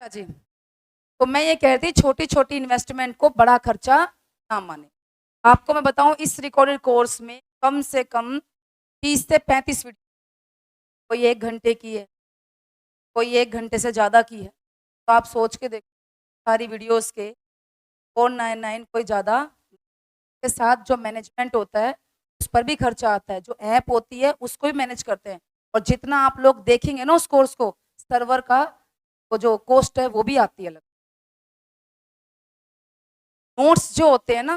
अच्छा जी। तो मैं ये कह रही थी छोटी छोटी इन्वेस्टमेंट को बड़ा खर्चा ना माने। आपको मैं बताऊं इस रिकॉर्डेड कोर्स में कम से कम 30 से 35 वीडियो, कोई 1 घंटे की है, कोई 1 घंटे से ज़्यादा की है। तो आप सोच के देखो सारी वीडियोस के 499 कोई ज़्यादा के साथ जो मैनेजमेंट होता है उस पर भी खर्चा आता है, जो ऐप होती है उसको भी मैनेज करते हैं। और जितना आप लोग देखेंगे ना उस कोर्स को, सर्वर का वो जो कॉस्ट है वो भी आती है अलग। नोट्स जो होते हैं ना,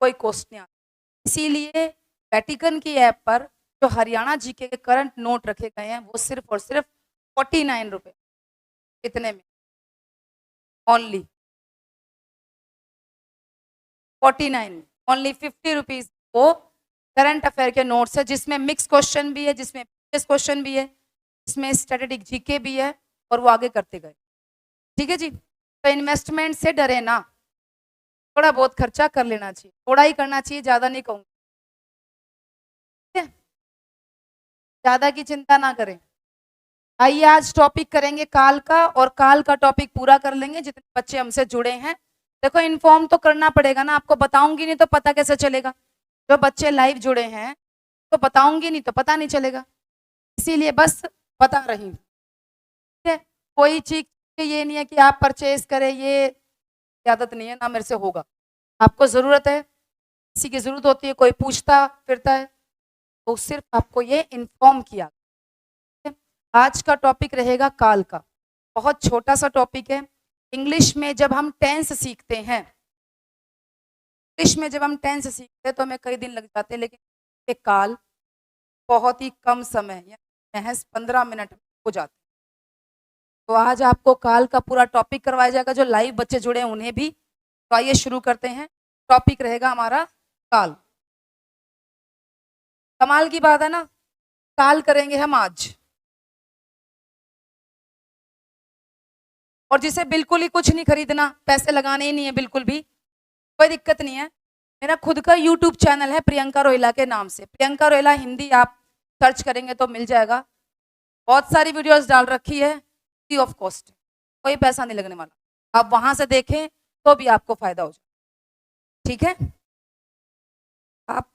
कोई कॉस्ट नहीं आता। इसीलिए वेटिकन की ऐप पर जो हरियाणा जीके के करंट नोट रखे गए हैं वो सिर्फ और सिर्फ 49 रुपए, कितने में, ओनली 49, ओनली 50 रुपीज वो करंट अफेयर के नोट्स है, जिसमें मिक्स क्वेश्चन भी है, जिसमें क्वेश्चन भी है, जिसमें स्ट्रेटेजिक जीके भी है, और वो आगे करते गए। ठीक है जी। तो इन्वेस्टमेंट से डरे ना, थोड़ा बहुत खर्चा कर लेना चाहिए, थोड़ा ही करना चाहिए, ज्यादा नहीं कहूंगी। ठीक है, ज्यादा की चिंता ना करें। आइए आज टॉपिक करेंगे काल का, और काल का टॉपिक पूरा कर लेंगे जितने बच्चे हमसे जुड़े हैं। देखो इन्फॉर्म तो करना पड़ेगा ना, आपको बताऊंगी नहीं तो पता कैसे चलेगा। जो बच्चे लाइव जुड़े हैं तो बताऊंगी नहीं तो पता नहीं चलेगा, इसीलिए बस बता रही हूँ। ठीक है, कोई चीज ये नहीं है कि आप परचेज करें, ये आदत नहीं है ना, मेरे से होगा। आपको जरूरत है, किसी की जरूरत होती है, कोई पूछता फिरता है, तो सिर्फ आपको ये इन्फॉर्म किया। आज का टॉपिक रहेगा काल का, बहुत छोटा सा टॉपिक है। इंग्लिश में जब हम टेंस सीखते हैं, इंग्लिश में जब हम टेंस सीखते हैं तो हमें कई दिन लग जाते हैं, लेकिन ये काल बहुत ही कम समय या महज 15 मिनट में हो जाते हैं। तो आज आपको काल का पूरा टॉपिक करवाया जाएगा, जो लाइव बच्चे जुड़े हैं उन्हें भी। तो आइए शुरू करते हैं। टॉपिक रहेगा हमारा काल। कमाल की बात है ना, काल करेंगे हम आज। और जिसे बिल्कुल ही कुछ नहीं खरीदना, पैसे लगाने ही नहीं है बिल्कुल भी, कोई दिक्कत नहीं है। मेरा खुद का यूट्यूब चैनल है प्रियंका रोहिला के नाम से, प्रियंका रोहिला हिंदी आप सर्च करेंगे तो मिल जाएगा। बहुत सारी वीडियोस डाल रखी है, फ्री ऑफ कॉस्ट, कोई पैसा नहीं लगने वाला। आप वहां से देखें तो भी आपको फायदा हो जाए। ठीक है, आप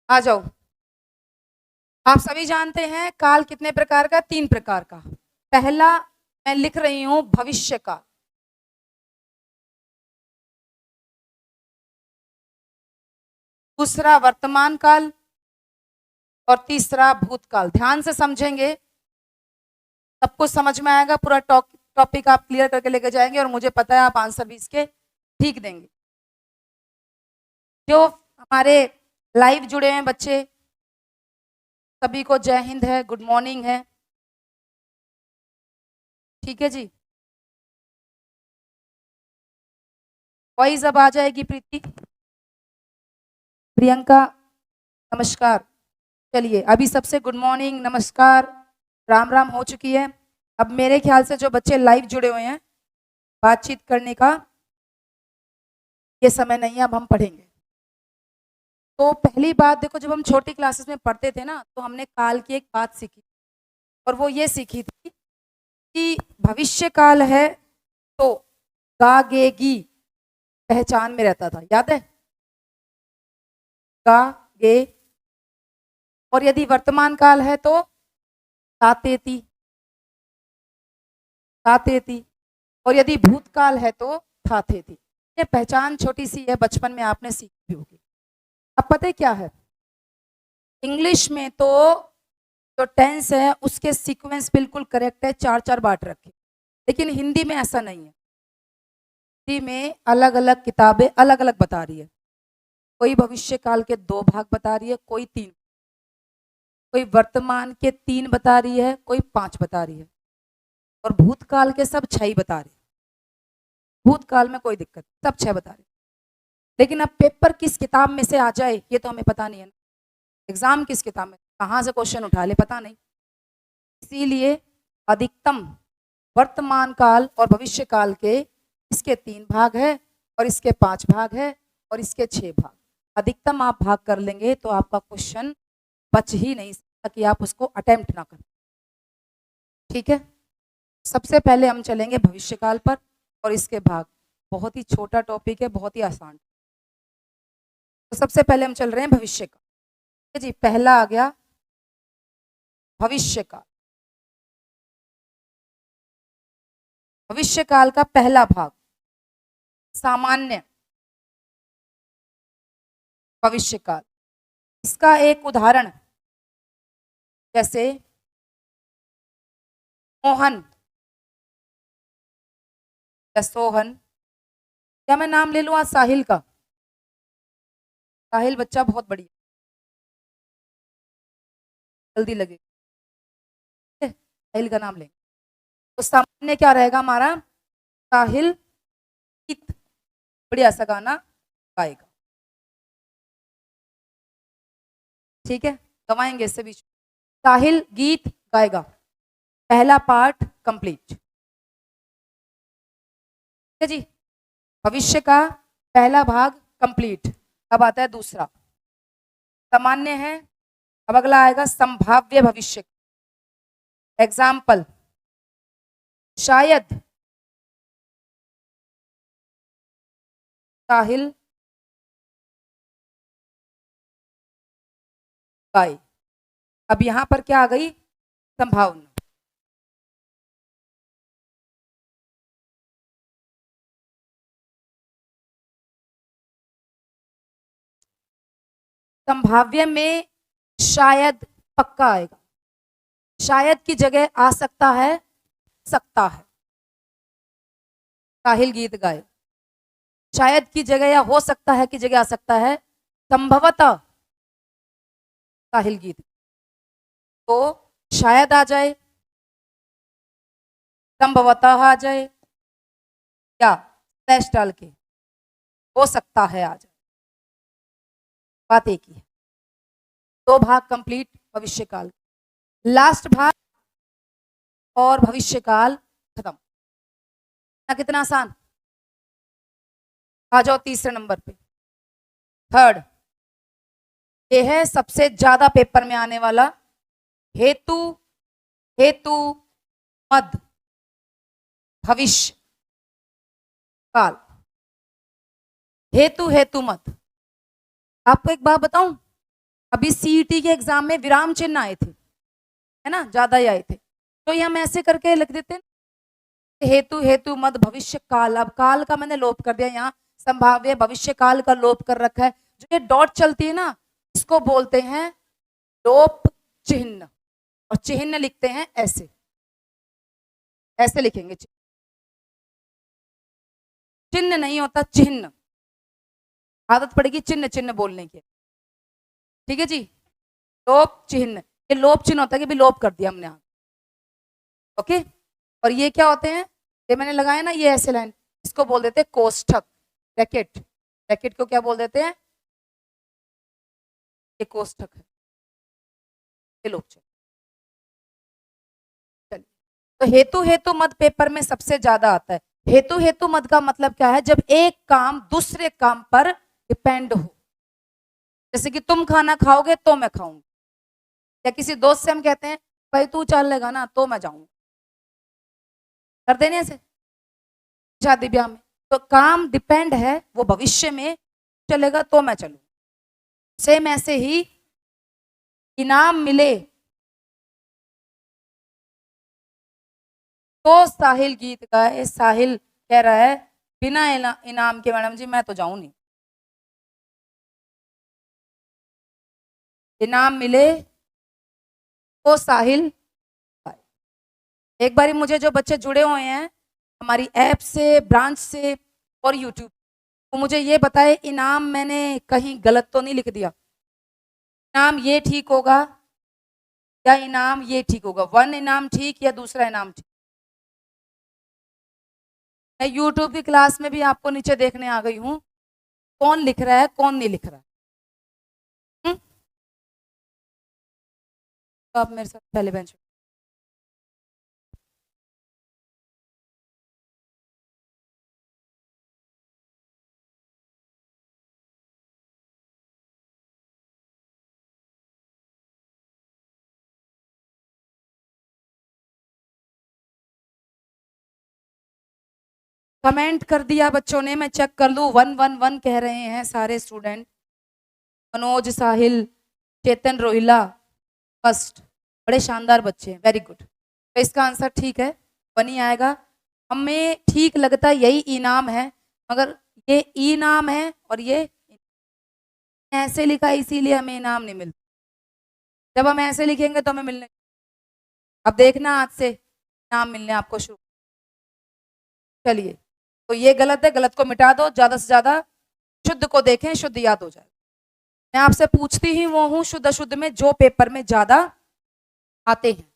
आ जाओ। आप सभी जानते हैं काल कितने प्रकार का, 3 प्रकार का। पहला मैं लिख रही हूं भविष्य काल, दूसरा वर्तमान काल, और तीसरा भूतकाल। ध्यान से समझेंगे, सब कुछ समझ में आएगा, पूरा टॉपिक आप क्लियर करके लेके जाएंगे, और मुझे पता है आप आंसर भी इसके ठीक देंगे। जो हमारे लाइव जुड़े हैं बच्चे, सभी को जय हिंद है, गुड मॉर्निंग है। ठीक है जी, वॉइस अब आ जाएगी प्रीति, प्रियंका, नमस्कार। चलिए अभी सबसे गुड मॉर्निंग, नमस्कार, राम राम हो चुकी है। अब मेरे ख्याल से जो बच्चे लाइव जुड़े हुए हैं, बातचीत करने का ये समय नहीं है, अब हम पढ़ेंगे। तो पहली बात देखो, जब हम छोटी क्लासेस में पढ़ते थे ना, तो हमने काल की एक बात सीखी, और वो ये सीखी थी कि भविष्य काल है तो गागेगी पहचान में रहता था, याद है, गा गे। और यदि वर्तमान काल है तो तातेती, तातेती। और यदि भूतकाल है तो थाथेती। ये पहचान छोटी सी है, बचपन में आपने सीखी होगी। अब पता है क्या है, इंग्लिश में तो जो टेंस है उसके सीक्वेंस बिल्कुल करेक्ट है, 4 4 बांट रखे, लेकिन हिंदी में ऐसा नहीं है। हिंदी में अलग अलग किताबें अलग अलग बता रही है, कोई भविष्य काल के 2 भाग बता रही है, कोई 3, कोई वर्तमान के 3 बता रही है, कोई 5 बता रही है, और भूतकाल के सब 6 ही बता रही है। भूतकाल में कोई दिक्कत, सब 6 बता रही है। लेकिन अब पेपर किस किताब में से आ जाए ये तो हमें पता नहीं है, एग्जाम किस किताब में कहाँ से क्वेश्चन उठा ले पता नहीं। इसीलिए अधिकतम वर्तमान काल और भविष्य काल के इसके 3 भाग है, और इसके 5 भाग है, और इसके 6 भाग। अधिकतम आप भाग कर लेंगे तो आपका क्वेश्चन बच ही नहीं सकता कि आप उसको अटेम्प्ट ना करें। ठीक है, सबसे पहले हम चलेंगे भविष्यकाल पर, और इसके भाग। बहुत ही छोटा टॉपिक है, बहुत ही आसान। तो सबसे पहले हम चल रहे हैं भविष्य का। ठीक है जी, पहला आ गया भविष्य काल। भविष्य काल का पहला भाग सामान्य भविष्य काल। इसका एक उदाहरण जैसे मोहन या सोहन, क्या मैं नाम ले लूं आज साहिल का? साहिल बच्चा बहुत बढ़िया, जल्दी लगे। साहिल का नाम लेंगे तो सामान्य क्या रहेगा हमारा? साहिल गीत बढ़िया सा गाना गाएगा। ठीक है, गवाएंगे इससे बीच। साहिल गीत गाएगा, पहला पार्ट कंप्लीट। ठीक है जी, भविष्य का पहला भाग कंप्लीट। अब आता है दूसरा, सामान्य है। अब अगला आएगा संभाव्य भविष्य। एग्जाम्पल, शायद साहिल गाए। अब यहां पर क्या आ गई? संभावना। संभाव्य में शायद पक्का आएगा, शायद की जगह आ सकता है, सकता है। साहिल गीत गाए, शायद की जगह या हो सकता है की जगह आ सकता है संभवतः साहिल गीत। तो शायद आ जाए, संभवतः आ जाए, या स्लैश डाल के हो सकता है आ जाए। बात एक ही है। दो भाग कंप्लीट भविष्यकाल, लास्ट भाग और भविष्यकाल खत्म। ना कितना आसान। आ जाओ तीसरे नंबर पे, थर्ड। ये है सबसे ज्यादा पेपर में आने वाला, हेतु हेतु मद भविष्य काल। हेतु हेतु मत। आपको एक बात बताऊं, अभी सीईटी के एग्जाम में विराम चिन्ह आए थे, है ना, ज्यादा ही आए थे। तो ये हम ऐसे करके लिख देते हैं, हेतु हेतु मत भविष्य काल। अब काल का मैंने लोप कर दिया, यहाँ संभाव्य भविष्य काल का लोप कर रखा है। जो ये डॉट चलती है ना, इसको बोलते हैं लोप चिन्ह, और चिन्ह लिखते हैं ऐसे, ऐसे लिखेंगे। चिन्ह नहीं होता, चिन्ह। आदत पड़ेगी चिन्ह चिन्ह बोलने की। ठीक है जी, लोप चिन्ह। ये लोप चिन्ह होता है कि भी लोप कर दिया हमने यहाँ। ओके, और ये क्या होते हैं? ये मैंने लगाया ना, ये ऐसे लाइन, इसको बोल देते हैं कोष्ठक, ब्रैकेट। ब्रैकेट को क्या बोल देते हैं? ये कोष्ठक है, ये लोप चिन्ह। चलिए, तो हेतु हेतु मत पेपर में सबसे ज्यादा आता है। हेतु हेतु मत का मतलब क्या है? जब एक काम दूसरे काम पर डिपेंड हो। जैसे कि तुम खाना खाओगे तो मैं खाऊंगी, या किसी दोस्त से हम कहते हैं भाई तू चल लेगा ना तो मैं जाऊंगा, कर देने ऐसे शादी ब्याह में। तो काम डिपेंड है, वो भविष्य में चलेगा तो मैं चलूँ। सेम ऐसे ही इनाम मिले तो साहिल गीत गाए। साहिल कह रहा है बिना इनाम के मैडम जी मैं तो जाऊं नहीं। इनाम मिले तो साहिल गाए। एक बारी मुझे जो बच्चे जुड़े हुए हैं हमारी ऐप से, ब्रांच से और यूट्यूब, तो मुझे ये बताए इनाम मैंने कहीं गलत तो नहीं लिख दिया? इनाम ये ठीक होगा या इनाम ये ठीक होगा? वन इनाम ठीक या दूसरा इनाम ठीक? मैं यूट्यूब की क्लास में भी आपको नीचे देखने आ गई हूँ, कौन लिख रहा है कौन नहीं लिख रहा है। तो आप मेरे साथ पहले बेंच कमेंट कर दिया बच्चों ने, मैं चेक कर लूं। 111 कह रहे हैं सारे स्टूडेंट। मनोज, साहिल, चेतन, रोहिला फर्स्ट, बड़े शानदार बच्चे हैं, वेरी गुड। तो इसका आंसर ठीक है, 1 ही आएगा। हमें ठीक लगता है यही इनाम है, मगर ये इनाम है और ये ऐसे लिखा है इसीलिए हमें इनाम नहीं मिलता। जब हम ऐसे लिखेंगे तो हमें मिलने, अब देखना आज से इनाम मिलने आपको शुरू। चलिए, तो ये गलत है, गलत को मिटा दो, ज्यादा से ज्यादा शुद्ध को देखें, शुद्ध याद हो जाए। मैं आपसे पूछती ही वो हूँ शुद्ध अशुद्ध में जो पेपर में ज्यादा आते हैं।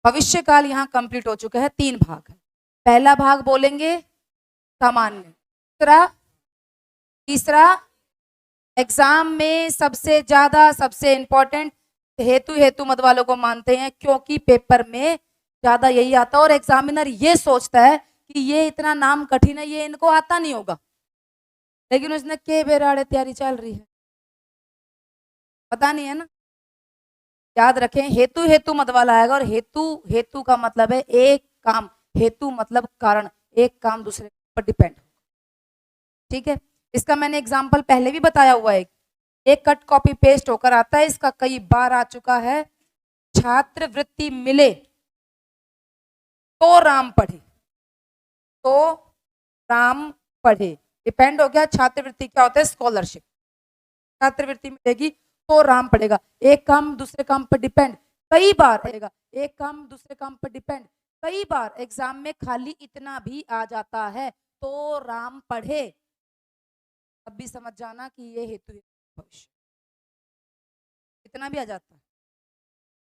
भविष्य काल यहाँ कंप्लीट हो चुका है, 3 भाग है। पहला भाग बोलेंगे सामान्य, तीसरा एग्जाम में सबसे ज्यादा सबसे इंपॉर्टेंट हेतु मत वालों को मानते हैं, क्योंकि पेपर में ज्यादा यही आता है और एग्जामिनर ये सोचता है कि ये इतना नाम कठिन है, ये इनको आता नहीं होगा, लेकिन उसने के बेराड़े तैयारी चल रही है, पता नहीं है ना। याद रखें, हेतु मत वाला आएगा और हेतु का मतलब है एक काम, हेतु मतलब कारण, एक काम दूसरे पर डिपेंड। ठीक है, इसका मैंने एग्जाम्पल पहले भी बताया हुआ है। एक कट कॉपी पेस्ट होकर आता है, इसका कई बार आ चुका है। छात्रवृत्ति मिले तो राम पढ़े, तो राम पढ़े, डिपेंड हो गया। छात्रवृत्ति क्या होता है? स्कॉलरशिप। छात्रवृत्ति मिलेगी तो राम पढ़ेगा, एक काम दूसरे काम पर डिपेंड, कई बार पढ़ेगा, एक काम दूसरे काम पर डिपेंड, कई बार एग्जाम में खाली इतना भी आ जाता है, तो राम पढ़े। अब भी समझ जाना कि ये हेतु भविष्य, इतना भी आ जाता है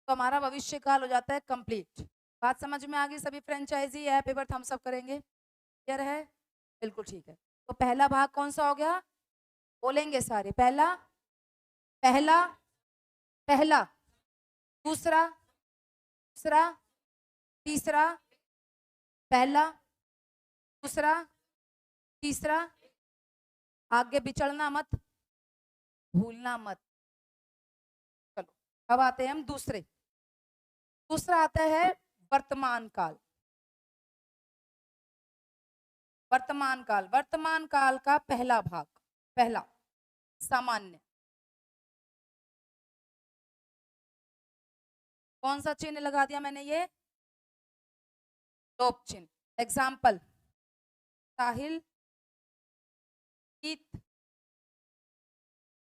तो हमारा भविष्य काल हो जाता है कंप्लीट। बात समझ में आ गई? सभी franchisee app paper thumbs up करेंगे, क्लियर है? बिल्कुल ठीक है। तो पहला भाग कौन सा हो गया? बोलेंगे सारे, पहला पहला पहला, दूसरा दूसरा, तीसरा, पहला दूसरा तीसरा, आगे बिचड़ना मत, भूलना मत। चलो अब आते हैं हम दूसरे। दूसरा आता है वर्तमान काल। वर्तमान काल, वर्तमान काल का पहला भाग, पहला सामान्य। कौन सा चिन्ह लगा दिया मैंने? ये लोप चिन्ह। एग्जाम्पल, साहिल गीत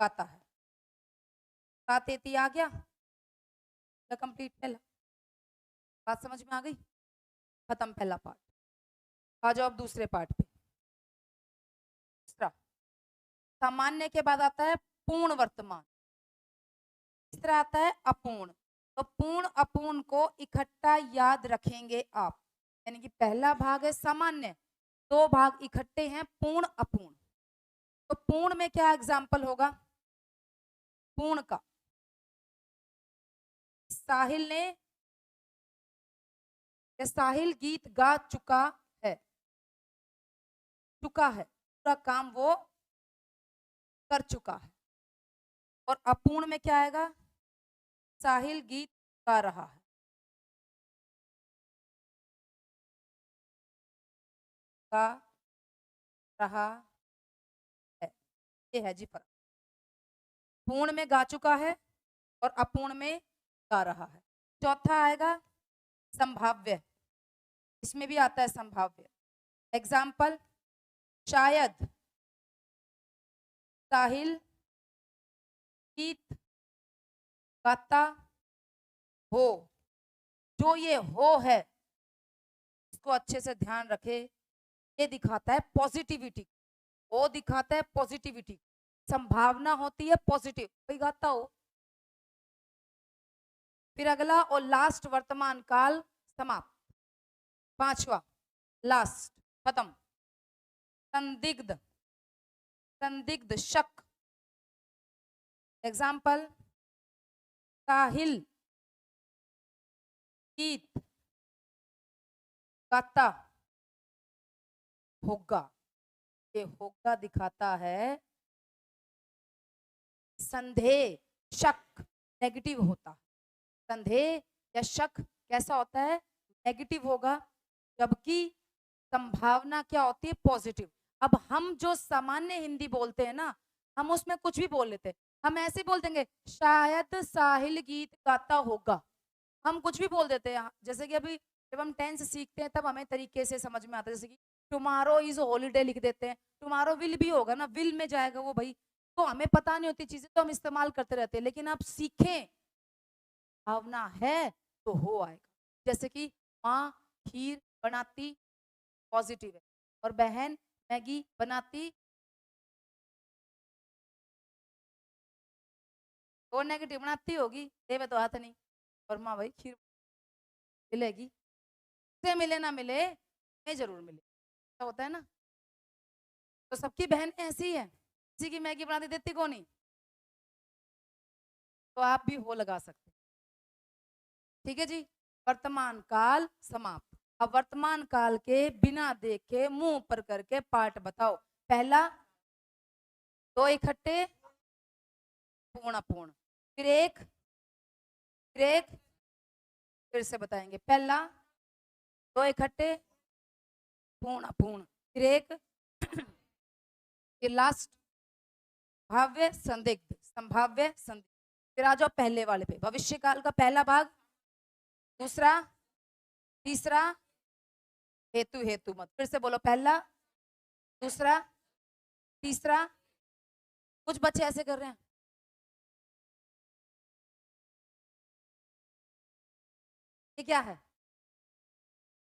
गाता है, गाते आ गया, कंप्लीट पहला। बात समझ में आ गई? खत्म पहला पार्ट। आ जाओ अब दूसरे पार्ट पे। दूसरा सामान्य के बाद आता है पूर्ण वर्तमान, तीसरा आता है अपूर्ण। तो पूर्ण अपूर्ण को इकट्ठा याद रखेंगे आप, यानी कि पहला भाग है सामान्य, 2 भाग इकट्ठे हैं पूर्ण अपूर्ण। तो पूर्ण में क्या एग्जाम्पल होगा? पूर्ण का साहिल ने, साहिल गीत गा चुका है, चुका है, पूरा काम वो कर चुका है। और अपूर्ण में क्या आएगा? साहिल गीत गा रहा है, गा रहा है, ये है जी फर्क। पूर्ण में गा चुका है और अपूर्ण में गा रहा है। चौथा आएगा संभाव्य, इसमें भी आता है संभाव्य। एग्जाम्पल, शायद साहिल गीत गाता हो। जो ये हो है इसको अच्छे से ध्यान रखे, ये दिखाता है पॉजिटिविटी, वो दिखाता है पॉजिटिविटी, संभावना होती है पॉजिटिव, कोई गाता हो। फिर अगला और लास्ट वर्तमान काल समाप्त। पांचवा लास्ट, खत्म। संदिग्ध, संदिग्ध शक। एग्जाम्पल, साहिल गीत गाता होगा। ये होगा दिखाता है संदेह, शक, नेगेटिव होता। संदेह या शक कैसा होता है? नेगेटिव होगा, जबकि संभावना क्या होती है? पॉजिटिव। अब हम जो सामान्य हिंदी बोलते हैं ना, हम उसमें कुछ भी बोल लेते हैं। हम ऐसे बोल देंगे, शायद साहिल गीत गाता होगा। हम कुछ भी बोल देते हैं। जैसे कि अभी जब हम टेंस सीखते हैं तब हमें तरीके से समझ में आता है। जैसे कि टुमारो इज हॉलीडे लिख देते हैं, टुमारो विल भी होगा ना, विल में जाएगा वो भाई। तो हमें पता नहीं होती चीजें तो हम इस्तेमाल करते रहते हैं, लेकिन आप सीखें, भावना है तो हो आएगा। जैसे कि माँ खीर बनाती, पॉजिटिव है। और बहन मैगी बनाती, वो नेगेटिव बनाती होगी, दे में तो हाथ नहीं। और माँ भाई खीर मिलेगी, से मिले ना मिले, मैं जरूर मिले, ऐसा होता है ना। तो सबकी बहन ऐसी है, किसी की मैगी बनाती देती को नहीं। तो आप भी हो लगा सकते हैं। ठीक है जी। वर्तमान काल समाप्त। अब वर्तमान काल के बिना देखे मुंह पर करके पाठ बताओ। पहला, दो इकट्ठे, पूर्ण अपूर्ण। फिर एक, फिर एक, फिर से बताएंगे। पहला, दो इकट्ठे, पूर्ण अपूर्ण। फिर एक, फिर लास्ट, भाव्य संदिग्ध, संभाव्य संदिग्ध। फिर आ जाओ पहले वाले पे, भविष्य काल का पहला भाग, दूसरा, तीसरा, हेतु हेतु मत। फिर से बोलो, पहला, दूसरा, तीसरा। कुछ बच्चे ऐसे कर रहे हैं, ये क्या है?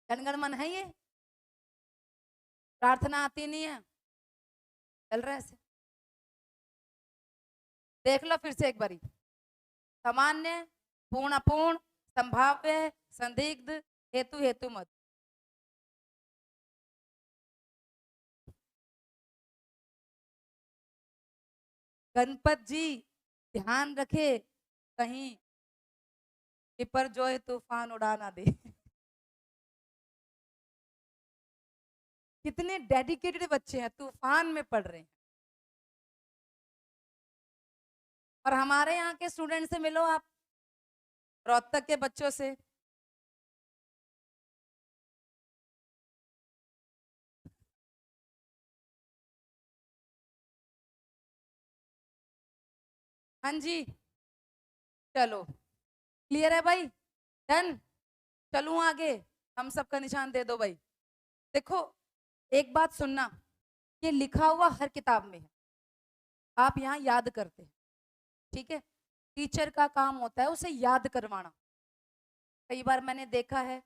जनगण मन है ये? प्रार्थना आती नहीं है, चल रहा है ऐसे। देख लो फिर से एक बारी। सामान्य, पूर्ण अपूर्ण, संभाव्य, संदिग्ध, हेतु हेतु मत। गणपत जी ध्यान रखे, कहीं टिपर जो है तूफान उड़ा ना दे। कितने डेडिकेटेड बच्चे हैं, तूफान में पढ़ रहे हैं। और हमारे यहाँ के स्टूडेंट से मिलो आप, रोहतक के बच्चों से। हाँ जी, चलो क्लियर है भाई, डन। चलूं आगे, हम सबका निशान दे दो भाई। देखो, एक बात सुनना, ये लिखा हुआ हर किताब में है, आप यहाँ याद करते हैं। ठीक है, टीचर का काम होता है उसे याद करवाना। कई बार मैंने देखा है,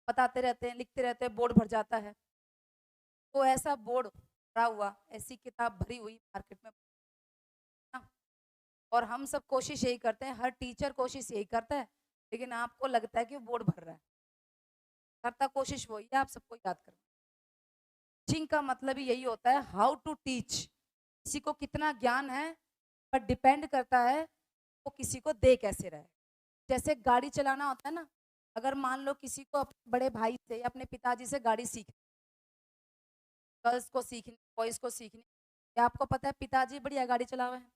बताते रहते हैं, लिखते रहते हैं, बोर्ड भर जाता है। तो ऐसा बोर्ड भरा हुआ, ऐसी किताब भरी हुई मार्केट में ना। और हम सब कोशिश यही करते हैं, हर टीचर कोशिश यही करता है, लेकिन आपको लगता है कि बोर्ड भर रहा है। करता कोशिश वही है, आप सबको याद करना। टीचिंग का मतलब ही यही होता है, हाउ टू टीच। किसी को कितना ज्ञान है, पर डिपेंड करता है वो किसी को दे कैसे रहे। जैसे गाड़ी चलाना होता है ना, अगर मान लो किसी को अपने बड़े भाई से या अपने पिताजी से गाड़ी सीख, गर्ल्स को सीखनी, बॉयज को सीखनी, क्या आपको पता है पिताजी बढ़िया गाड़ी चलावे हैं,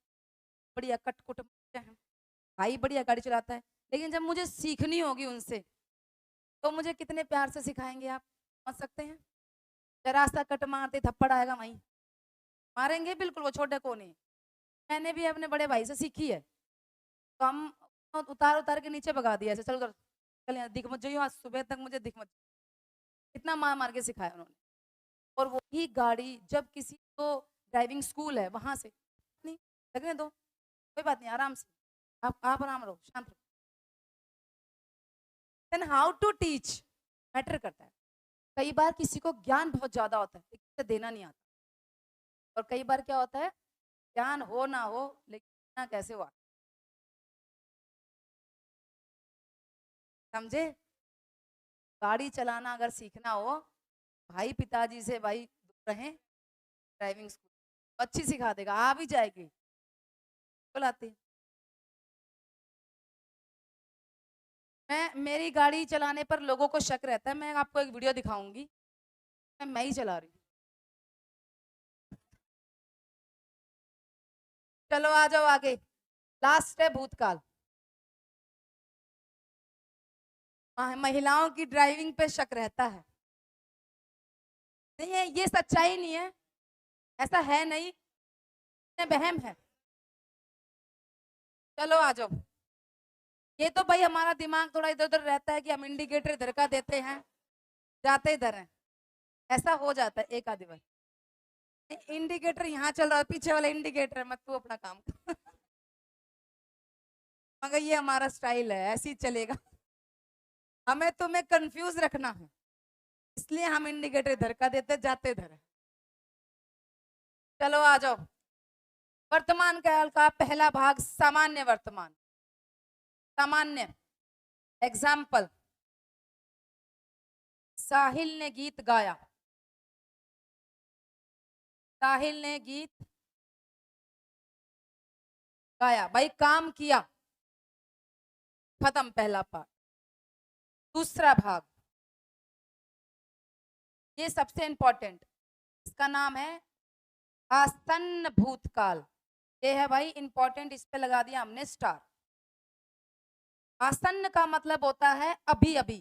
बढ़िया कटकुट हैं, भाई बढ़िया गाड़ी चलाता है, लेकिन जब मुझे सीखनी होगी उनसे, तो मुझे कितने प्यार से सिखाएंगे आप समझ सकते हैं। जरा सा कट मारते थप्पड़ आएगा वहीं, मारेंगे बिल्कुल, वो छोटे को नहीं। मैंने भी अपने बड़े भाई से सीखी है, तो हम उतार उतार के नीचे भगा दिया ऐसे, चल उधर, चल यहाँ दिख मत जाइयो, आज सुबह तक मुझे दिख मत। इतना मार मार के सिखाया उन्होंने। और वही गाड़ी जब किसी को, ड्राइविंग स्कूल है वहां से, नहीं लगने दो, कोई बात नहीं, आराम से, आप आराम रहो, शांत रहो। Then how to teach matter करता है। कई बार किसी को ज्ञान बहुत ज्यादा होता है लेकिन उसे देना नहीं आता। और कई बार क्या होता है, ज्ञान हो ना हो लेकिन देना कैसे हुआ, समझे। गाड़ी चलाना अगर सीखना हो, भाई पिताजी से भाई दूर रहें, ड्राइविंग स्कूल अच्छी सिखा देगा, आ भी जाएगी, बुलाती। मैं, मेरी गाड़ी चलाने पर लोगों को शक रहता है, मैं आपको एक वीडियो दिखाऊंगी, मैं ही चला रही हूँ। चलो आ जाओ आगे, लास्ट है भूतकाल। महिलाओं की ड्राइविंग पे शक रहता है, नहीं है, ये सच्चाई नहीं है, ऐसा है नहीं, ये वहम है। चलो आ जाओ। ये तो भाई हमारा दिमाग थोड़ा इधर उधर रहता है कि हम इंडिकेटर इधर का देते हैं, जाते इधर है, ऐसा हो जाता है एक आधी बार। इंडिकेटर यहाँ चल रहा है, पीछे वाला इंडिकेटर है, मत तू अपना काम कर। मगर ये हमारा स्टाइल है, ऐसे ही चलेगा। हमें तुम्हें कंफ्यूज रखना है, इसलिए हम इंडिकेटर इधर का देते, जाते इधर है। चलो आ जाओ। वर्तमान काल का पहला भाग सामान्य वर्तमान। सामान्य एग्जाम्पल, साहिल ने गीत गाया। साहिल ने गीत गाया, भाई काम किया, खत्म पहला पार्ट। दूसरा भाग, ये सबसे इंपॉर्टेंट, इसका नाम है आसन्न भूतकाल। ये है भाई इंपॉर्टेंट, इस पे लगा दिया हमने स्टार। आसन्न का मतलब होता है अभी अभी,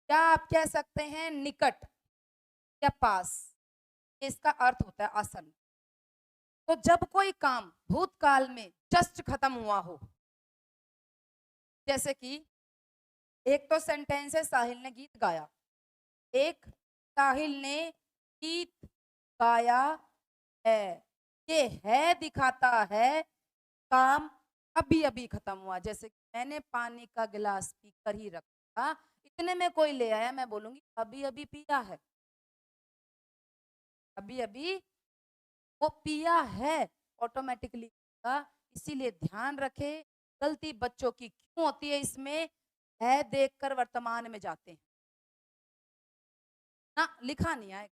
या आप कह सकते हैं निकट या पास, इसका अर्थ होता है आसन्न। तो जब कोई काम भूतकाल में जस्ट खत्म हुआ हो, जैसे कि एक तो सेंटेंस है साहिल ने गीत गाया, एक साहिल ने गीत गाया है, ये है दिखाता है काम अभी अभी खत्म हुआ। जैसे मैंने पानी का गिलास पीकर ही रखा, इतने में कोई ले आया, मैं बोलूंगी अभी अभी पिया है, अभी अभी वो पिया है, ऑटोमेटिकली। इसीलिए ध्यान रखे, गलती बच्चों की क्यों होती है इसमें, है देखकर वर्तमान में जाते हैं ना, लिखा नहीं है।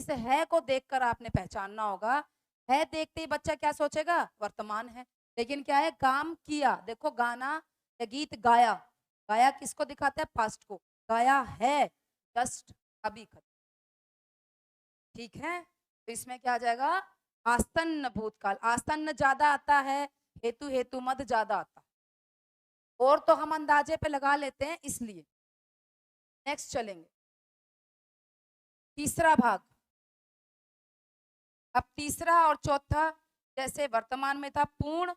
इस है को देखकर आपने पहचानना होगा। है देखते ही बच्चा क्या सोचेगा, वर्तमान है। लेकिन क्या है, काम किया, देखो गाना या गीत गाया, गाया किसको दिखाता है, पास्ट को, गाया है जस्ट अभी खत्म। ठीक है, तो इसमें क्या आ जाएगा, आसन्न भूतकाल। आसन्न ज्यादा आता है, हेतु हेतु मत ज्यादा आता, और तो हम अंदाजे पे लगा लेते हैं इसलिए। नेक्स्ट चलेंगे, तीसरा भाग। अब तीसरा और चौथा जैसे वर्तमान में था पूर्ण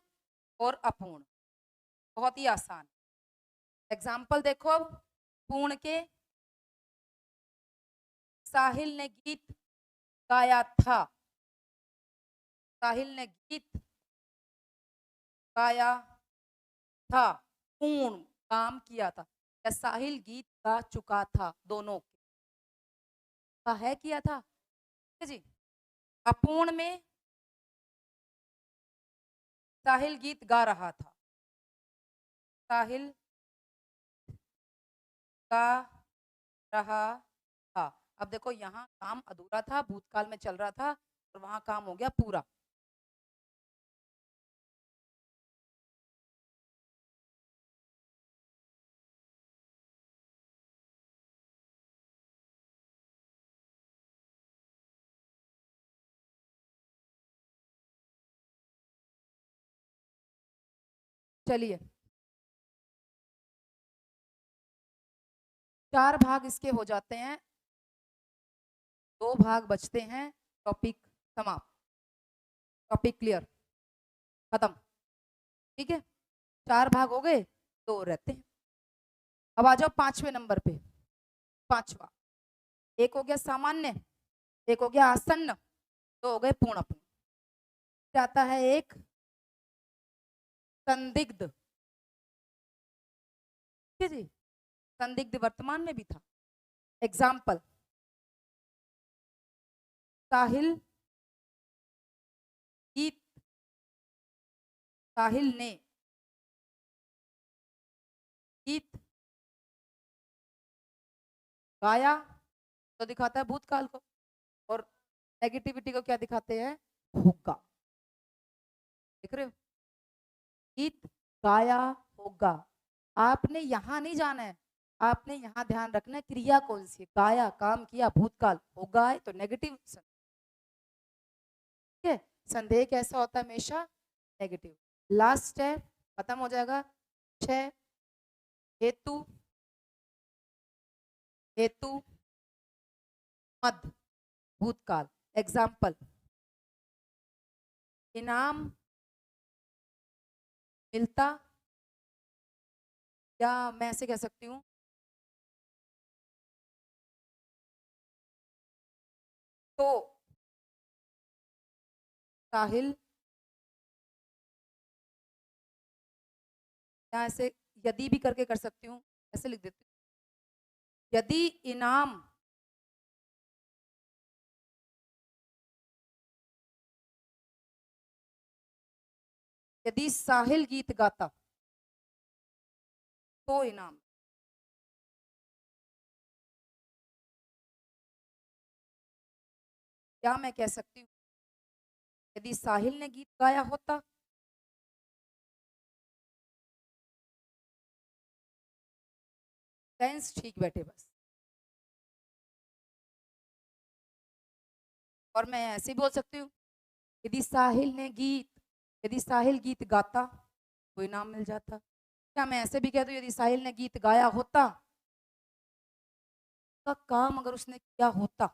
और अपूर्ण, बहुत ही आसान। एग्जाम्पल देखो अब, पूर्ण के, साहिल ने गीत गाया था, साहिल ने गीत गाया था, पूर्ण काम किया था, या साहिल गीत गा चुका था, दोनों का है किया था, ठीक है जी। अपूर्ण में साहिल गीत गा रहा था, साहिल गा रहा था। अब देखो यहाँ काम अधूरा था, भूतकाल में चल रहा था, और वहां काम हो गया पूरा। चलिए, चार भाग इसके हो जाते हैं, दो भाग बचते हैं, टॉपिक समाप्त, टॉपिक क्लियर, खत्म। ठीक है, चार भाग हो गए, दो रहते हैं। अब आ जाओ पांचवें नंबर पे। पांचवा, एक हो गया सामान्य, एक हो गया आसन्न, दो हो गए पूर्ण अपूर्ण। आता है एक संदिग्ध, ठीक है जी, संदिग्ध वर्तमान में भी था। एग्जाम्पल, साहिल गीत, साहिल ने गीत गाया, तो दिखाता है भूतकाल को, और नेगेटिविटी को क्या दिखाते हैं, होगा। देख रहे हो, गीत गाया होगा, आपने यहां नहीं जाना है, आपने यहां ध्यान रखना है क्रिया कौन सी है, गाया काम किया, भूतकाल, होगा है तो नेगेटिव। ठीक है, संदेह कैसा होता है, हमेशा नेगेटिव। लास्ट है, खत्म हो जाएगा। 6, हेतु, हेतु मध्य भूतकाल। एग्जाम्पल, इनाम मिलता, या मैं ऐसे कह सकती हूँ तो साहिल, या ऐसे यदि भी करके कर सकती हूँ, ऐसे लिख देती हूँ, यदि इनाम यदि साहिल गीत गाता तो इनाम। क्या मैं कह सकती हूँ यदि साहिल ने गीत गाया होता? टेंस ठीक बैठे बस। और मैं ऐसे बोल सकती हूँ, यदि साहिल गीत गाता तो इनाम मिल जाता। क्या मैं ऐसे भी कह दूं, यदि साहिल ने गीत गाया होता, का काम अगर उसने किया होता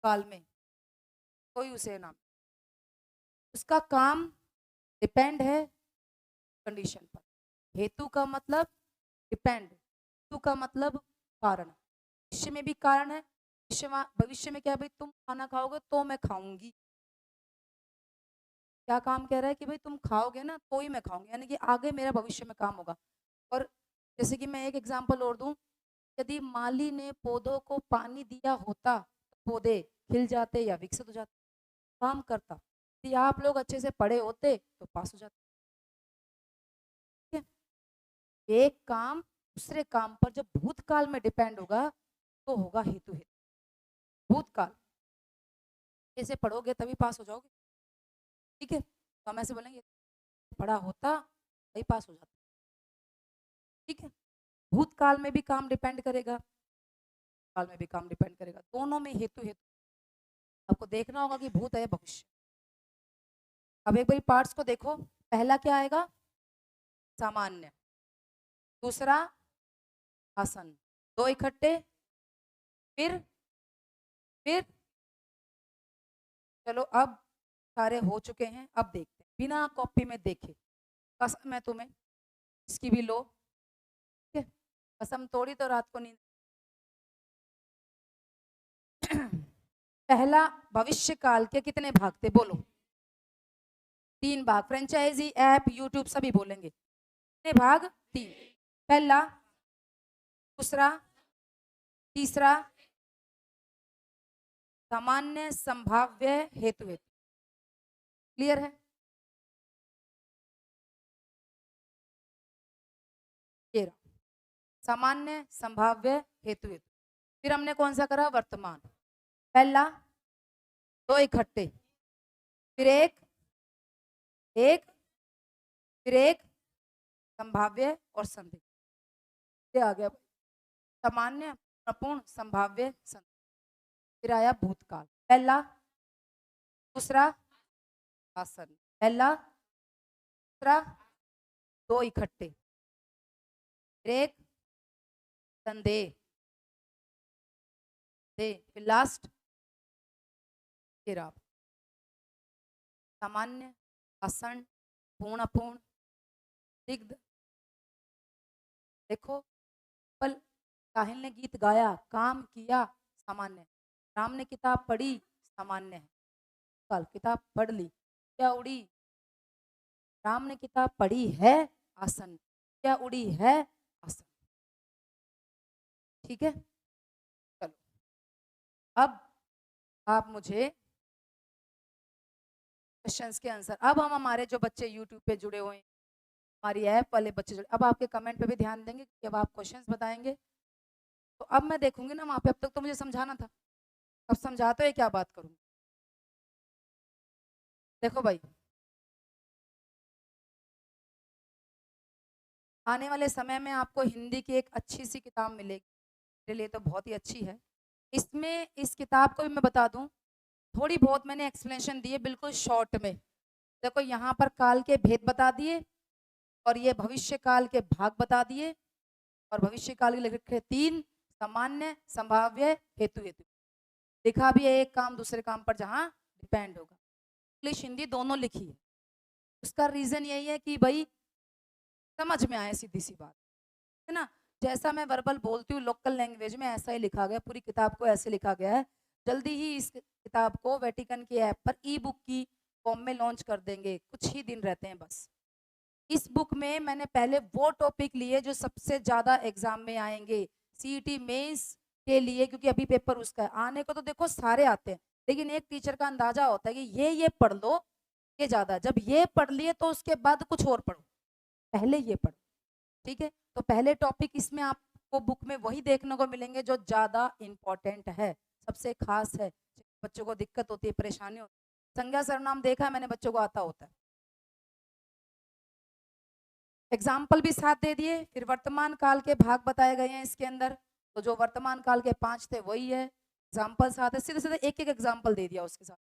काल में, कोई उसे इनाम। उसका काम डिपेंड है कंडीशन पर। हेतु का मतलब डिपेंड, हेतु का मतलब कारण। भविष्य में भी कारण है, भविष्य में क्या है भाई, तुम खाना खाओगे तो मैं खाऊंगी। क्या काम कह रहा है कि भाई तुम खाओगे ना तो ही मैं खाऊंगी, यानी कि आगे मेरा भविष्य में काम होगा। और जैसे कि मैं एक एग्जांपल और दूं, यदि माली ने पौधों को पानी दिया होता तो पौधे खिल जाते या विकसित हो जाते। काम करता। यदि आप लोग अच्छे से पढ़े होते तो पास हो जाते। ठीक है, एक काम दूसरे काम पर जब भूतकाल में डिपेंड होगा तो होगा हेतु। हेतु भूतकाल ऐसे पढ़ोगे तभी पास हो जाओगे। ठीक है, तो हम ऐसे बोलेंगे पढ़ा होता तभी पास हो जाता। ठीक है, भूतकाल में भी काम डिपेंड करेगा, काल में भी काम डिपेंड करेगा, दोनों में हेतु हेतु। आपको देखना होगा कि भूत है भविष्य। अब एक बार पार्ट्स को देखो, पहला क्या आएगा? सामान्य, दूसरा आसन, दो इकट्ठे, फिर चलो अब सारे हो चुके हैं, अब देखते हैं बिना कॉपी में देखे। कसम है तुम्हें, इसकी भी लो। ठीक है, कसम तोड़ी तो रात को नींद। पहला, भविष्य काल के कितने भाग थे बोलो? 3 भाग। फ्रेंचाइजी, ऐप, यूट्यूब सभी बोलेंगे। कितने भाग? 3। पहला, दूसरा, तीसरा, सामान्य, संभाव्य, हेतु। हेतु क्लियर है? ये रहा, सामान्य, संभाव्य, हेतु। हेतु फिर हमने कौन सा करा? वर्तमान। पहला, दो इकट्ठे, फिर एक फिर एक, संभाव्य और संदिग्ध। ये आ गया सामान्य, अपूर्ण, संभाव्य, संदिग्ध। फिर आया भूतकाल। पहला, दूसरा, आसन, पहला, दूसरा, दो इकट्ठे, फिर एक, संदेह, फिर लास्ट, फिर आप सामान्य, आसन, पूर्ण, अपूर्ण, दिग्ध। देखो, पल साहिल ने गीत गाया, काम किया, सामान्य। राम ने किताब पढ़ी, सामान्य है। कल किताब पढ़ ली, क्या उड़ी? राम ने किताब पढ़ी है, आसन, क्या उड़ी है? आसन। ठीक है, चलो अब आप मुझे क्वेश्चंस के आंसर। अब हम हमारे जो बच्चे यूट्यूब पे जुड़े हुए हैं, हमारी ऐप वाले बच्चे जुड़े, अब आपके कमेंट पे भी ध्यान देंगे कि अब आप क्वेश्चंस बताएंगे तो अब मैं देखूंगी ना वहां पे। अब तक तो मुझे समझाना था, अब समझाते हुए क्या बात करूंगी। देखो भाई, आने वाले समय में आपको हिंदी की एक अच्छी सी किताब मिलेगी, मेरे लिए तो बहुत ही अच्छी है। इसमें इस किताब को भी मैं बता दूं, थोड़ी बहुत मैंने एक्सप्लेनेशन दी है बिल्कुल शॉर्ट में। देखो यहाँ पर काल के भेद बता दिए, और ये भविष्य काल के भाग बता दिए, और भविष्य काल के लिख रखे 3, सामान्य, संभाव्य, हेतु हेतु। लिखा भी है एक काम दूसरे काम पर जहाँ डिपेंड होगा। इंग्लिश हिंदी दोनों लिखी है। उसका रीजन यही है कि भाई समझ में आए, सीधी सी बात है ना। जैसा मैं वर्बल बोलती हूँ लोकल लैंग्वेज में ऐसा ही लिखा गया, पूरी किताब को ऐसे लिखा गया है। जल्दी ही इस किताब को वेटिकन के ऐप पर ई बुक की फॉर्म में लॉन्च कर देंगे, कुछ ही दिन रहते हैं बस। इस बुक में मैंने पहले वो टॉपिक लिए जो सबसे ज्यादा एग्जाम में आएंगे सीईटी मेंस के लिए, क्योंकि अभी पेपर उसका है। आने को तो देखो सारे आते हैं, लेकिन एक टीचर का अंदाजा होता है कि ये पढ़ लो, ये ज्यादा। जब ये पढ़ लिए तो उसके बाद कुछ और पढ़ो, पहले ये पढ़ो, ठीक है। तो पहले टॉपिक इसमें आपको बुक में वही देखने को मिलेंगे जो ज्यादा इंपॉर्टेंट है, सबसे खास है। बच्चों को दिक्कत होती है, परेशानी होती है। संज्ञा सर्वनाम देखा है मैंने, बच्चों को आता होता है। एग्जाम्पल भी साथ दे दिए। फिर वर्तमान काल के भाग बताए गए हैं इसके अंदर, तो जो वर्तमान काल के 5 थे वही है। एग्जाम्पल साथ है, सीधे सीधे एक एक एग्जाम्पल दे दिया उसके साथ।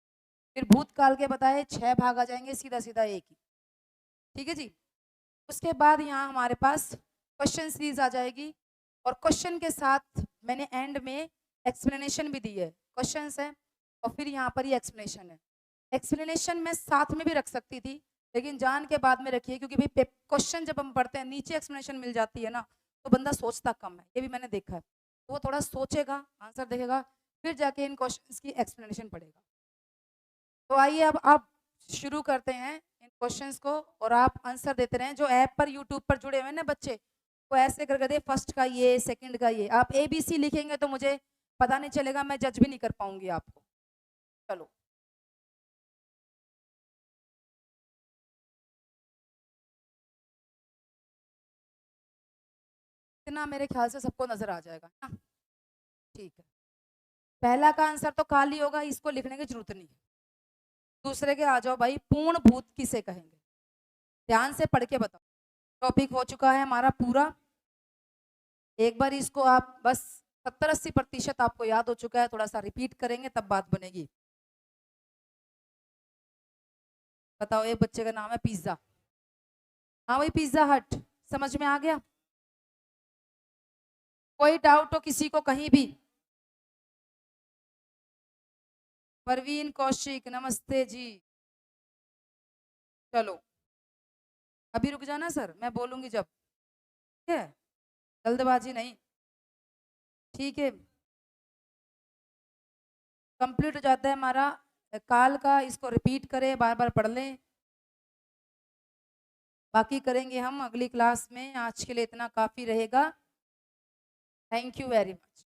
फिर भूतकाल के बताए 6 भाग आ जाएंगे, सीधा सीधा एक ही, ठीक है जी। उसके बाद यहाँ हमारे पास क्वेश्चन सीरीज आ जाएगी, और क्वेश्चन के साथ मैंने एंड में एक्सप्लेनेशन भी दी है। क्वेश्चंस है और फिर यहाँ पर ही एक्सप्लेनेशन है। एक्सप्लेनेशन मैं साथ में भी रख सकती थी, लेकिन जान के बाद में रखिए, क्योंकि भाई क्वेश्चन जब हम पढ़ते हैं नीचे एक्सप्लेनेशन मिल जाती है ना, तो बंदा सोचता कम है, ये भी मैंने देखा है। तो वो थोड़ा सोचेगा, आंसर देखेगा, फिर जाके इन क्वेश्चन की एक्सप्लेनेशन पढ़ेगा। तो आइए अब आप शुरू करते हैं इन क्वेश्चंस को, और आप आंसर देते रहें। जो ऐप पर यूट्यूब पर जुड़े हुए ना बच्चे, वो ऐसे करके दे, फर्स्ट का ये, सेकंड का ये। आप ABC लिखेंगे तो मुझे पता नहीं चलेगा, मैं जज भी नहीं कर पाऊंगी आपको। चलो, इतना मेरे ख्याल से सबको नजर आ जाएगा ना, ठीक है। पहला का आंसर तो खाली होगा, इसको लिखने की जरूरत नहीं है। दूसरे के आ जाओ भाई, पूर्ण भूत किसे कहेंगे, ध्यान से पढ़ के बताओ। टॉपिक हो चुका है हमारा पूरा, एक बार इसको आप बस 70-80% आपको याद हो चुका है, थोड़ा सा रिपीट करेंगे तब बात बनेगी। बताओ, एक बच्चे का नाम है पिज्जा। हाँ भाई, पिज्जा हट, समझ में आ गया? कोई डाउट हो किसी को कहीं भी? परवीन कौशिक, नमस्ते जी। चलो, अभी रुक जाना सर, मैं बोलूंगी जब, ठीक है, जल्दबाजी नहीं, ठीक है। कंप्लीट हो जाता है हमारा काल का, इसको रिपीट करें, बार बार पढ़ लें। बाकी करेंगे हम अगली क्लास में, आज के लिए इतना काफी रहेगा। Thank you very much.